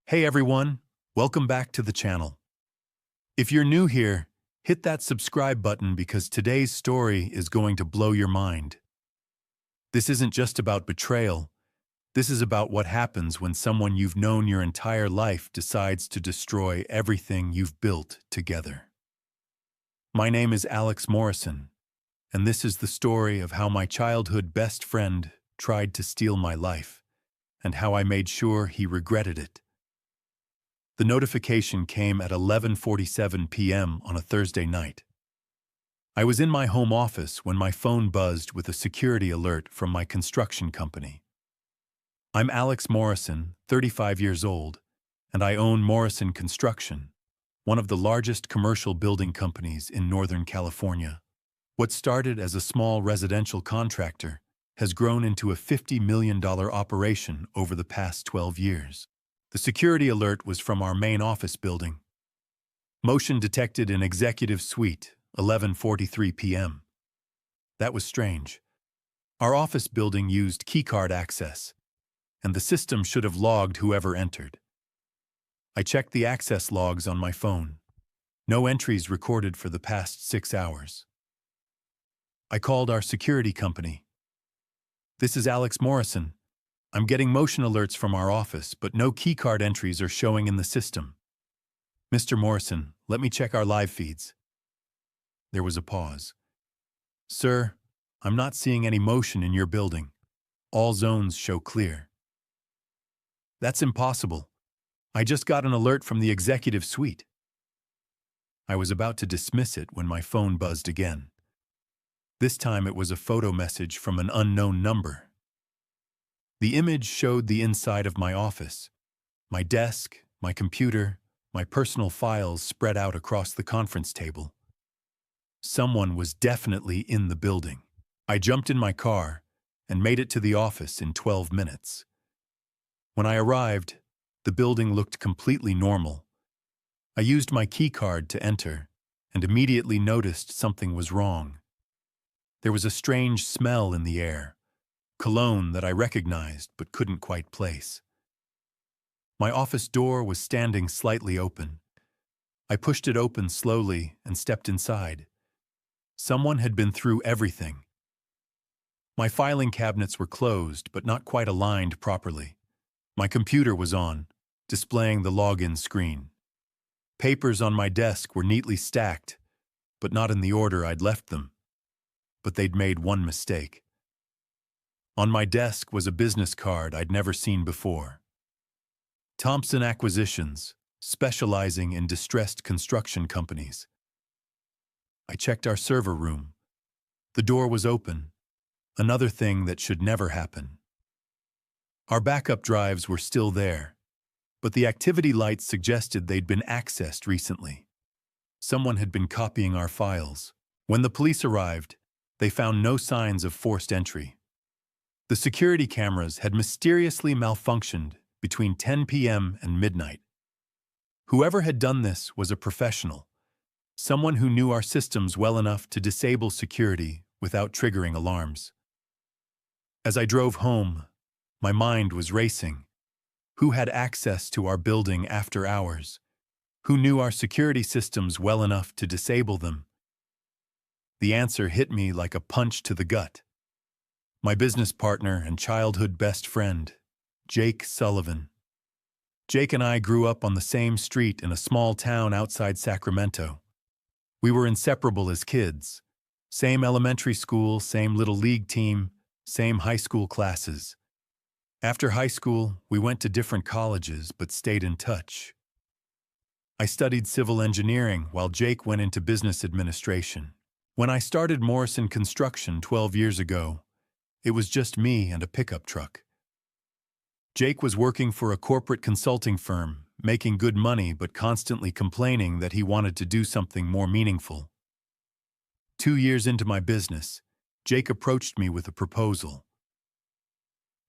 Hey everyone, welcome back to the channel. If you're new here, hit that subscribe button because today's story is going to blow your mind. This isn't just about betrayal. This is about what happens when someone you've known your entire life decides to destroy everything you've built together. My name is Alex Morrison, and this is the story of how my childhood best friend tried to steal my life, and how I made sure he regretted it. The notification came at 11:47 p.m. on a Thursday night. I was in my home office when my phone buzzed with a security alert from my construction company. I'm Alex Morrison, 35 years old, and I own Morrison Construction, one of the largest commercial building companies in Northern California. What started as a small residential contractor has grown into a $50 million operation over the past 12 years. The security alert was from our main office building. Motion detected in executive suite, 11:43 p.m. That was strange. Our office building used keycard access, and the system should have logged whoever entered. I checked the access logs on my phone. No entries recorded for the past 6 hours. I called our security company. "This is Alex Morrison. I'm getting motion alerts from our office, but no keycard entries are showing in the system." "Mr. Morrison, let me check our live feeds." There was a pause. "Sir, I'm not seeing any motion in your building. All zones show clear." "That's impossible. I just got an alert from the executive suite." I was about to dismiss it when my phone buzzed again. This time it was a photo message from an unknown number. The image showed the inside of my office. My desk, my computer, my personal files spread out across the conference table. Someone was definitely in the building. I jumped in my car and made it to the office in 12 minutes. When I arrived, the building looked completely normal. I used my key card to enter and immediately noticed something was wrong. There was a strange smell in the air. Cologne that I recognized but couldn't quite place. My office door was standing slightly open. I pushed it open slowly and stepped inside. Someone had been through everything. My filing cabinets were closed but not quite aligned properly. My computer was on, displaying the login screen. Papers on my desk were neatly stacked, but not in the order I'd left them. But they'd made one mistake. On my desk was a business card I'd never seen before. Thompson Acquisitions, specializing in distressed construction companies. I checked our server room. The door was open, another thing that should never happen. Our backup drives were still there, but the activity lights suggested they'd been accessed recently. Someone had been copying our files. When the police arrived, they found no signs of forced entry. The security cameras had mysteriously malfunctioned between 10 p.m. and midnight. Whoever had done this was a professional, someone who knew our systems well enough to disable security without triggering alarms. As I drove home, my mind was racing. Who had access to our building after hours? Who knew our security systems well enough to disable them? The answer hit me like a punch to the gut. My business partner and childhood best friend, Jake Sullivan. Jake and I grew up on the same street in a small town outside Sacramento. We were inseparable as kids. Same elementary school, same little league team, same high school classes. After high school, we went to different colleges but stayed in touch. I studied civil engineering while Jake went into business administration. When I started Morrison Construction 12 years ago, it was just me and a pickup truck. Jake was working for a corporate consulting firm, making good money but constantly complaining that he wanted to do something more meaningful. 2 years into my business, Jake approached me with a proposal.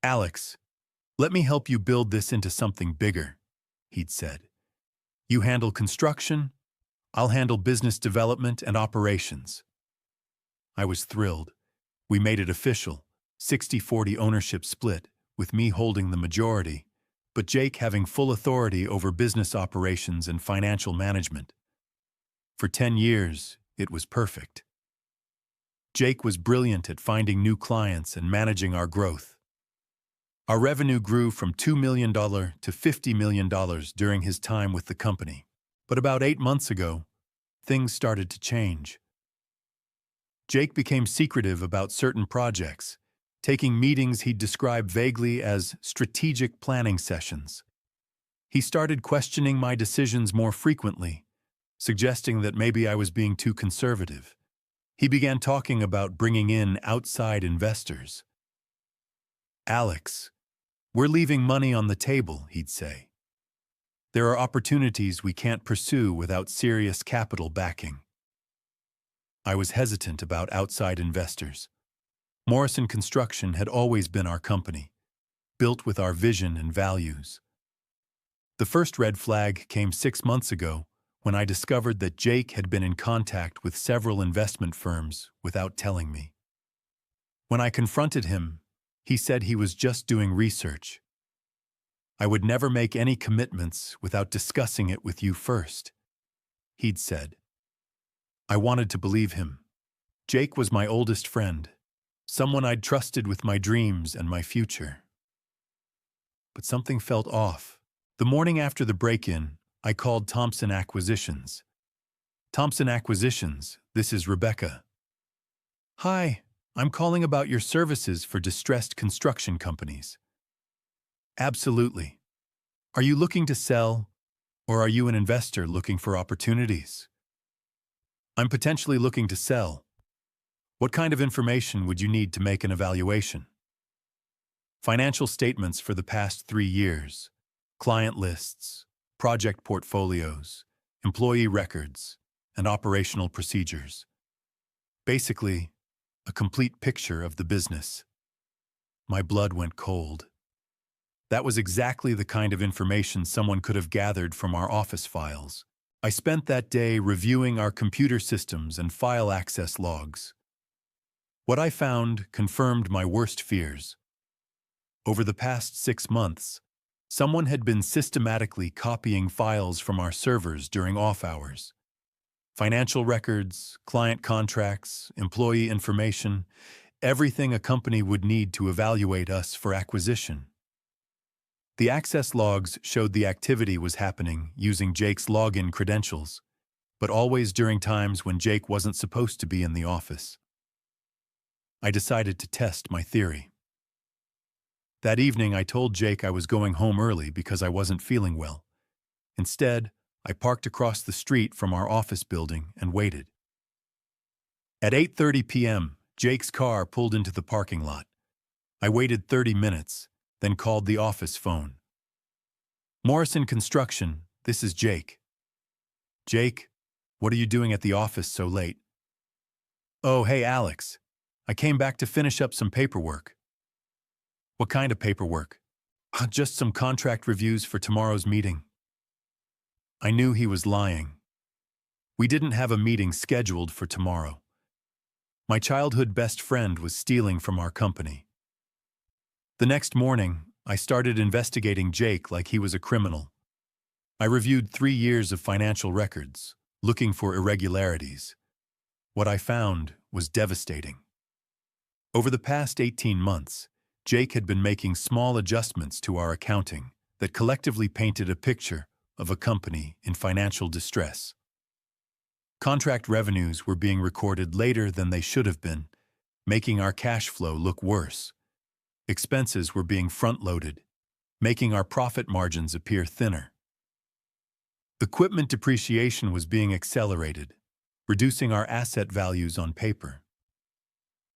"Alex, let me help you build this into something bigger," he'd said. "You handle construction, I'll handle business development and operations." I was thrilled. We made it official. 60-40 ownership split, with me holding the majority, but Jake having full authority over business operations and financial management. For 10 years, it was perfect. Jake was brilliant at finding new clients and managing our growth. Our revenue grew from $2 million to $50 million during his time with the company. But about 8 months ago, things started to change. Jake became secretive about certain projects, taking meetings he'd describe vaguely as strategic planning sessions. He started questioning my decisions more frequently, suggesting that maybe I was being too conservative. He began talking about bringing in outside investors. "Alex, we're leaving money on the table," he'd say. "There are opportunities we can't pursue without serious capital backing." I was hesitant about outside investors. Morrison Construction had always been our company, built with our vision and values. The first red flag came 6 months ago when I discovered that Jake had been in contact with several investment firms without telling me. When I confronted him, he said he was just doing research. "I would never make any commitments without discussing it with you first," he'd said. I wanted to believe him. Jake was my oldest friend, someone I'd trusted with my dreams and my future. But something felt off. The morning after the break-in, I called Thompson Acquisitions. "Thompson Acquisitions, this is Rebecca." "Hi, I'm calling about your services for distressed construction companies." "Absolutely. Are you looking to sell, or are you an investor looking for opportunities?" "I'm potentially looking to sell. What kind of information would you need to make an evaluation?" "Financial statements for the past 3 years, client lists, project portfolios, employee records, and operational procedures. Basically, a complete picture of the business." My blood went cold. That was exactly the kind of information someone could have gathered from our office files. I spent that day reviewing our computer systems and file access logs. What I found confirmed my worst fears. Over the past 6 months, someone had been systematically copying files from our servers during off hours. Financial records, client contracts, employee information, everything a company would need to evaluate us for acquisition. The access logs showed the activity was happening using Jake's login credentials, but always during times when Jake wasn't supposed to be in the office. I decided to test my theory. That evening, I told Jake I was going home early because I wasn't feeling well. Instead, I parked across the street from our office building and waited. At 8:30 p.m., Jake's car pulled into the parking lot. I waited 30 minutes, then called the office phone. "Morrison Construction, this is Jake." "Jake, what are you doing at the office so late?" "Oh, hey, Alex. I came back to finish up some paperwork." "What kind of paperwork?" "Just some contract reviews for tomorrow's meeting." I knew he was lying. We didn't have a meeting scheduled for tomorrow. My childhood best friend was stealing from our company. The next morning, I started investigating Jake like he was a criminal. I reviewed 3 years of financial records, looking for irregularities. What I found was devastating. Over the past 18 months, Jake had been making small adjustments to our accounting that collectively painted a picture of a company in financial distress. Contract revenues were being recorded later than they should have been, making our cash flow look worse. Expenses were being front-loaded, making our profit margins appear thinner. Equipment depreciation was being accelerated, reducing our asset values on paper.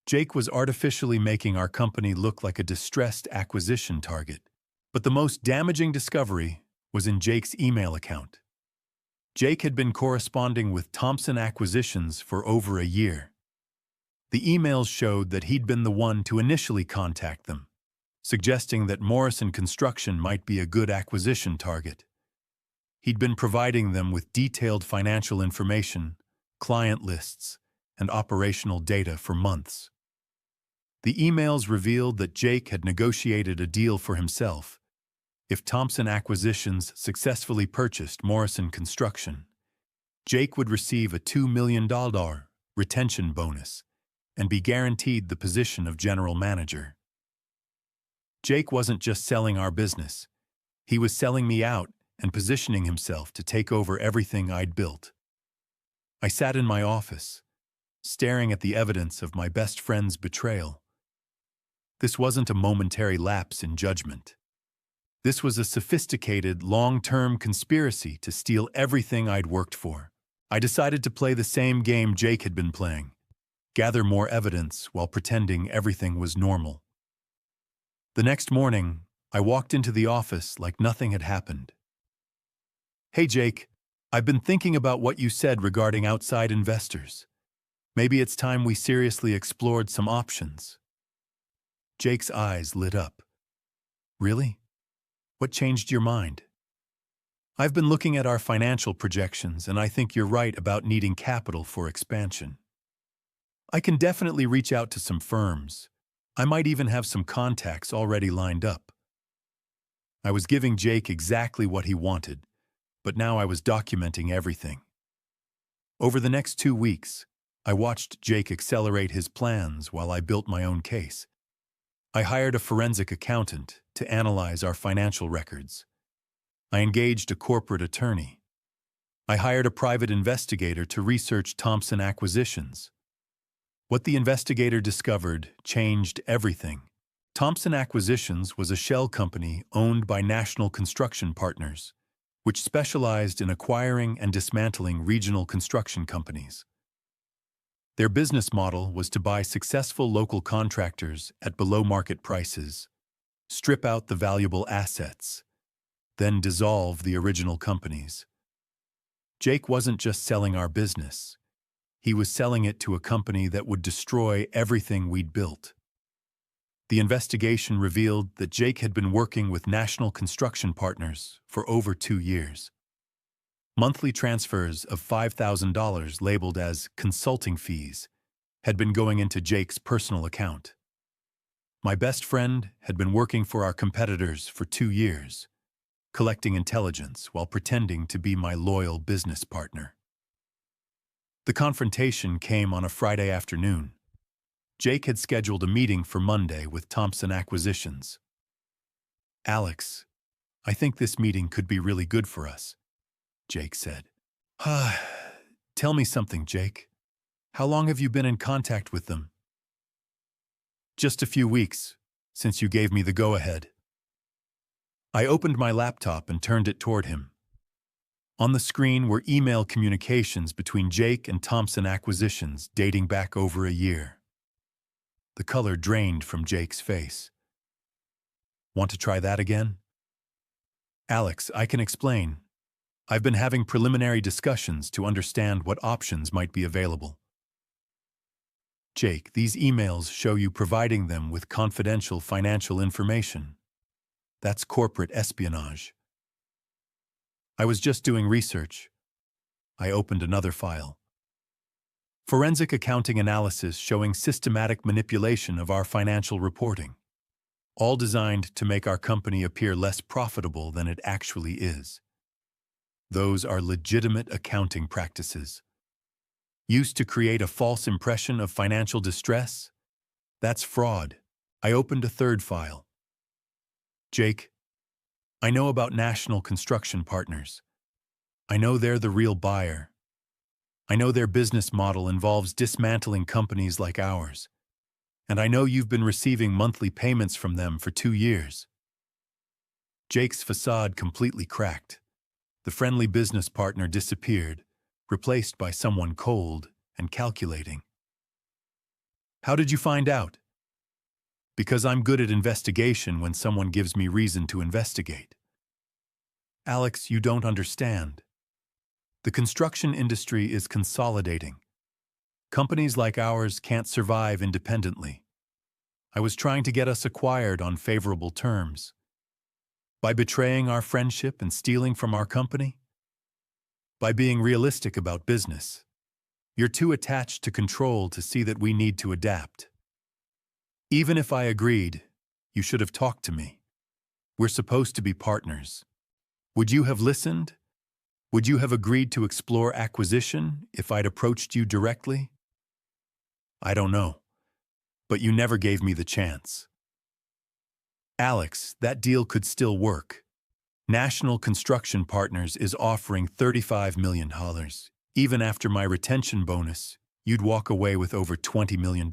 Jake was artificially making our company look like a distressed acquisition target. But the most damaging discovery was in Jake's email account. Jake had been corresponding with Thompson Acquisitions for over a year. The emails showed that he'd been the one to initially contact them, suggesting that Morrison Construction might be a good acquisition target. He'd been providing them with detailed financial information, client lists, and operational data for months. The emails revealed that Jake had negotiated a deal for himself, If Thompson Acquisitions successfully purchased Morrison Construction, Jake would receive a $2 million retention bonus and be guaranteed the position of general manager. Jake wasn't just selling our business. He was selling me out and positioning himself to take over everything I'd built. I sat in my office, staring at the evidence of my best friend's betrayal. This wasn't a momentary lapse in judgment. This was a sophisticated, long-term conspiracy to steal everything I'd worked for. I decided to play the same game Jake had been playing, gather more evidence while pretending everything was normal. The next morning, I walked into the office like nothing had happened. "Hey Jake, I've been thinking about what you said regarding outside investors. Maybe it's time we seriously explored some options." Jake's eyes lit up. "Really? What changed your mind?" "I've been looking at our financial projections, and I think you're right about needing capital for expansion. I can definitely reach out to some firms. I might even have some contacts already lined up." I was giving Jake exactly what he wanted, but now I was documenting everything. Over the next 2 weeks, I watched Jake accelerate his plans while I built my own case. I hired a forensic accountant to analyze our financial records. I engaged a corporate attorney. I hired a private investigator to research Thompson Acquisitions. What the investigator discovered changed everything. Thompson Acquisitions was a shell company owned by National Construction Partners, which specialized in acquiring and dismantling regional construction companies. Their business model was to buy successful local contractors at below-market prices, strip out the valuable assets, then dissolve the original companies. Jake wasn't just selling our business. He was selling it to a company that would destroy everything we'd built. The investigation revealed that Jake had been working with National Construction Partners for over 2 years. Monthly transfers of $5,000 labeled as consulting fees had been going into Jake's personal account. My best friend had been working for our competitors for 2 years, collecting intelligence while pretending to be my loyal business partner. The confrontation came on a Friday afternoon. Jake had scheduled a meeting for Monday with Thompson Acquisitions. "Alex, I think this meeting could be really good for us," Jake said. "Tell me something, Jake. How long have you been in contact with them?" "Just a few weeks, since you gave me the go-ahead." I opened my laptop and turned it toward him. On the screen were email communications between Jake and Thompson Acquisitions dating back over a year. The color drained from Jake's face. "Want to try that again?" "Alex, I can explain. I've been having preliminary discussions to understand what options might be available." "Jake, these emails show you providing them with confidential financial information. That's corporate espionage." "I was just doing research." I opened another file. "Forensic accounting analysis showing systematic manipulation of our financial reporting, all designed to make our company appear less profitable than it actually is. Those are legitimate accounting practices. Used to create a false impression of financial distress? That's fraud." I opened a third file. "Jake, I know about National Construction Partners. I know they're the real buyer. I know their business model involves dismantling companies like ours. And I know you've been receiving monthly payments from them for 2 years." Jake's facade completely cracked. The friendly business partner disappeared, replaced by someone cold and calculating. "How did you find out?" "Because I'm good at investigation when someone gives me reason to investigate." "Alex, you don't understand. The construction industry is consolidating. Companies like ours can't survive independently. I was trying to get us acquired on favorable terms. By betraying our friendship and stealing from our company? By being realistic about business. You're too attached to control to see that we need to adapt. Even if I agreed, you should have talked to me. We're supposed to be partners. Would you have listened? Would you have agreed to explore acquisition if I'd approached you directly? I don't know, but you never gave me the chance. Alex, that deal could still work. National Construction Partners is offering $35 million. Even after my retention bonus, you'd walk away with over $20 million.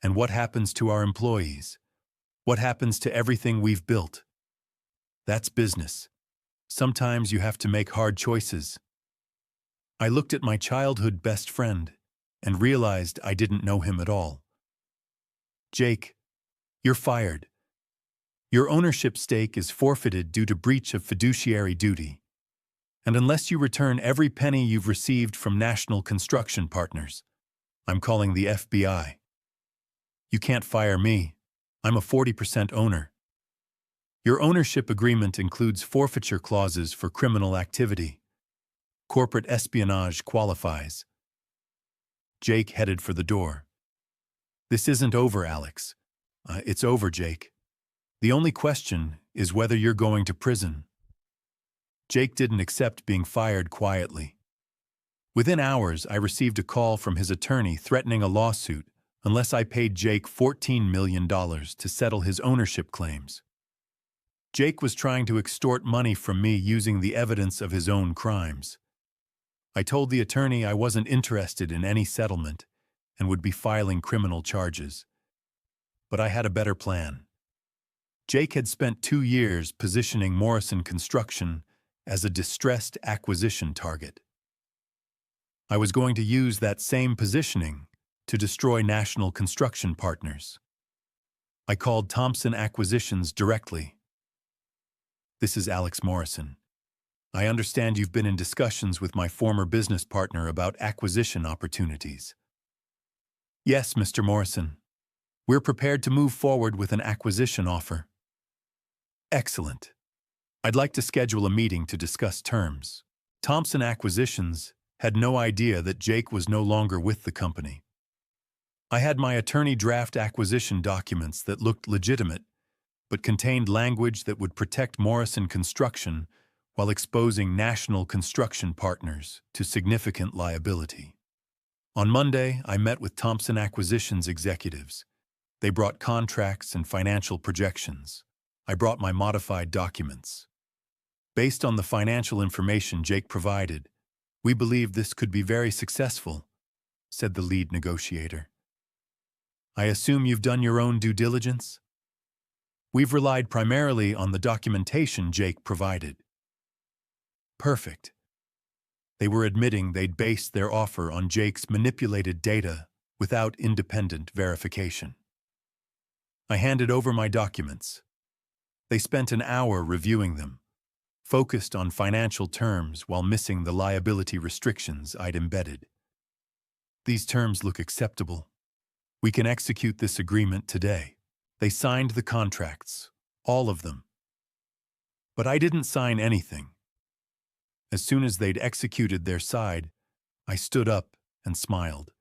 And what happens to our employees? What happens to everything we've built? That's business. Sometimes you have to make hard choices. I looked at my childhood best friend and realized I didn't know him at all. Jake, you're fired. Your ownership stake is forfeited due to breach of fiduciary duty. And unless you return every penny you've received from National Construction Partners, I'm calling the FBI. You can't fire me. I'm a 40% owner. Your ownership agreement includes forfeiture clauses for criminal activity. Corporate espionage qualifies. Jake headed for the door. This isn't over, Alex. It's over, Jake. The only question is whether you're going to prison. Jake didn't accept being fired quietly. Within hours, I received a call from his attorney threatening a lawsuit unless I paid Jake $14 million to settle his ownership claims. Jake was trying to extort money from me using the evidence of his own crimes. I told the attorney I wasn't interested in any settlement and would be filing criminal charges. But I had a better plan. Jake had spent 2 years positioning Morrison Construction as a distressed acquisition target. I was going to use that same positioning to destroy National Construction Partners. I called Thompson Acquisitions directly. This is Alex Morrison. I understand you've been in discussions with my former business partner about acquisition opportunities. Yes, Mr. Morrison. We're prepared to move forward with an acquisition offer. Excellent. I'd like to schedule a meeting to discuss terms. Thompson Acquisitions had no idea that Jake was no longer with the company. I had my attorney draft acquisition documents that looked legitimate, but contained language that would protect Morrison Construction while exposing National Construction Partners to significant liability. On Monday, I met with Thompson Acquisitions executives. They brought contracts and financial projections. I brought my modified documents. Based on the financial information Jake provided, we believe this could be very successful, said the lead negotiator. I assume you've done your own due diligence? We've relied primarily on the documentation Jake provided. Perfect. They were admitting they'd based their offer on Jake's manipulated data without independent verification. I handed over my documents. They spent an hour reviewing them, focused on financial terms while missing the liability restrictions I'd embedded. These terms look acceptable. We can execute this agreement today. They signed the contracts, all of them. But I didn't sign anything. As soon as they'd executed their side, I stood up and smiled.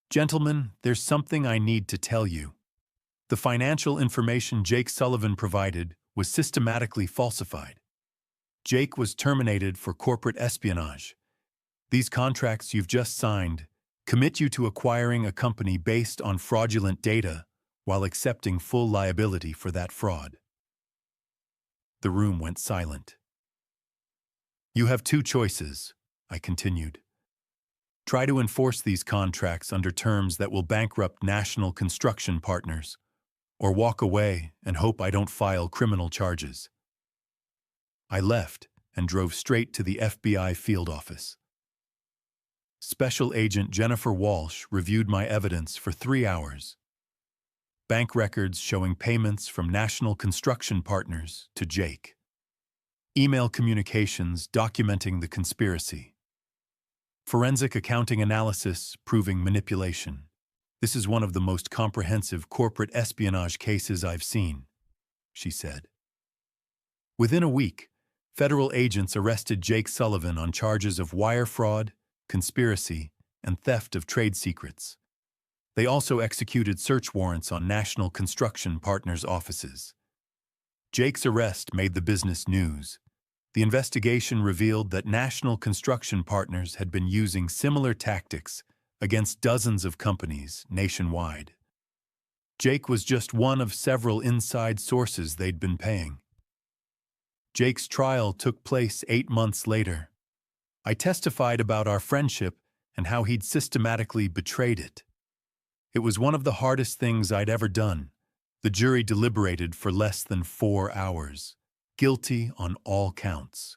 Gentlemen, there's something I need to tell you. The financial information Jake Sullivan provided was systematically falsified. Jake was terminated for corporate espionage. These contracts you've just signed commit you to acquiring a company based on fraudulent data while accepting full liability for that fraud. The room went silent. You have 2 choices, I continued. Try to enforce these contracts under terms that will bankrupt National Construction Partners, or walk away and hope I don't file criminal charges. I left and drove straight to the FBI field office. Special Agent Jennifer Walsh reviewed my evidence for 3 hours. Bank records showing payments from National Construction Partners to Jake. Email communications documenting the conspiracy. Forensic accounting analysis proving manipulation. This is one of the most comprehensive corporate espionage cases I've seen, she said. Within a week, federal agents arrested Jake Sullivan on charges of wire fraud, conspiracy, and theft of trade secrets. They also executed search warrants on National Construction Partners' offices. Jake's arrest made the business news. The investigation revealed that National Construction Partners had been using similar tactics against dozens of companies nationwide. Jake was just one of several inside sources they'd been paying. Jake's trial took place 8 months later. I testified about our friendship and how he'd systematically betrayed it. It was one of the hardest things I'd ever done. The jury deliberated for less than 4 hours, guilty on all counts.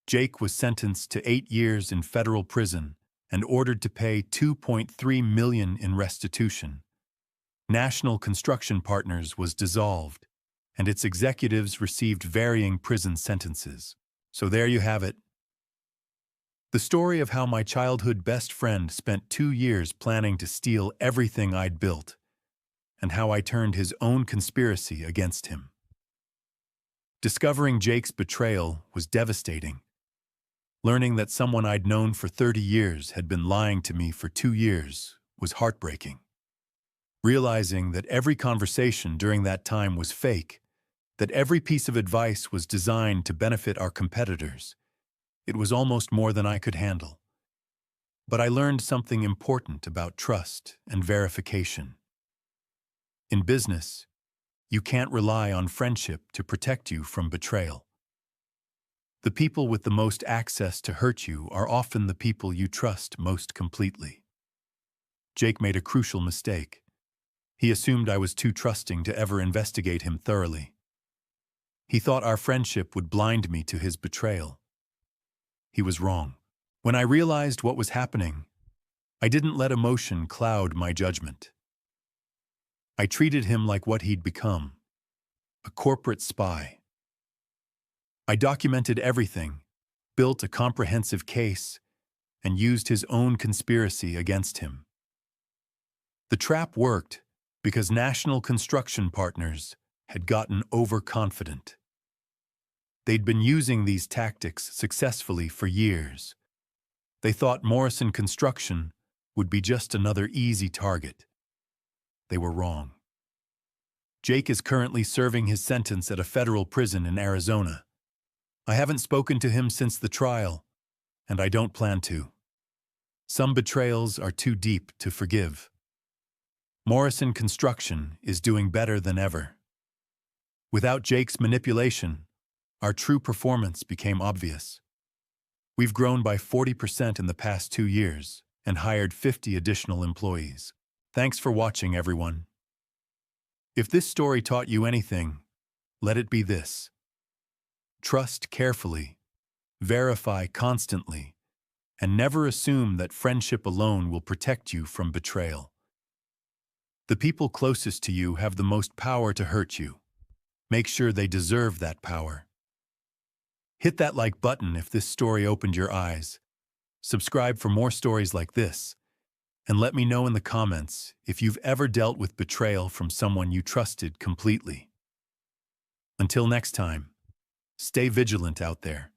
Jake was sentenced to 8 years in federal prison and ordered to pay $2.3 million in restitution. National Construction Partners was dissolved, and its executives received varying prison sentences. So there you have it. The story of how my childhood best friend spent 2 years planning to steal everything I'd built, and how I turned his own conspiracy against him. Discovering Jake's betrayal was devastating. Learning that someone I'd known for 30 years had been lying to me for 2 years was heartbreaking. Realizing that every conversation during that time was fake, that every piece of advice was designed to benefit our competitors, it was almost more than I could handle. But I learned something important about trust and verification. In business, you can't rely on friendship to protect you from betrayal. The people with the most access to hurt you are often the people you trust most completely. Jake made a crucial mistake. He assumed I was too trusting to ever investigate him thoroughly. He thought our friendship would blind me to his betrayal. He was wrong. When I realized what was happening, I didn't let emotion cloud my judgment. I treated him like what he'd become, a corporate spy. I documented everything, built a comprehensive case, and used his own conspiracy against him. The trap worked because National Construction Partners had gotten overconfident. They'd been using these tactics successfully for years. They thought Morrison Construction would be just another easy target. They were wrong. Jake is currently serving his sentence at a federal prison in Arizona. I haven't spoken to him since the trial, and I don't plan to. Some betrayals are too deep to forgive. Morrison Construction is doing better than ever. Without Jake's manipulation, our true performance became obvious. We've grown by 40% in the past 2 years and hired 50 additional employees. Thanks for watching, everyone. If this story taught you anything, let it be this. Trust carefully, verify constantly, and never assume that friendship alone will protect you from betrayal. The people closest to you have the most power to hurt you. Make sure they deserve that power. Hit that like button if this story opened your eyes. Subscribe for more stories like this, and let me know in the comments if you've ever dealt with betrayal from someone you trusted completely. Until next time, stay vigilant out there.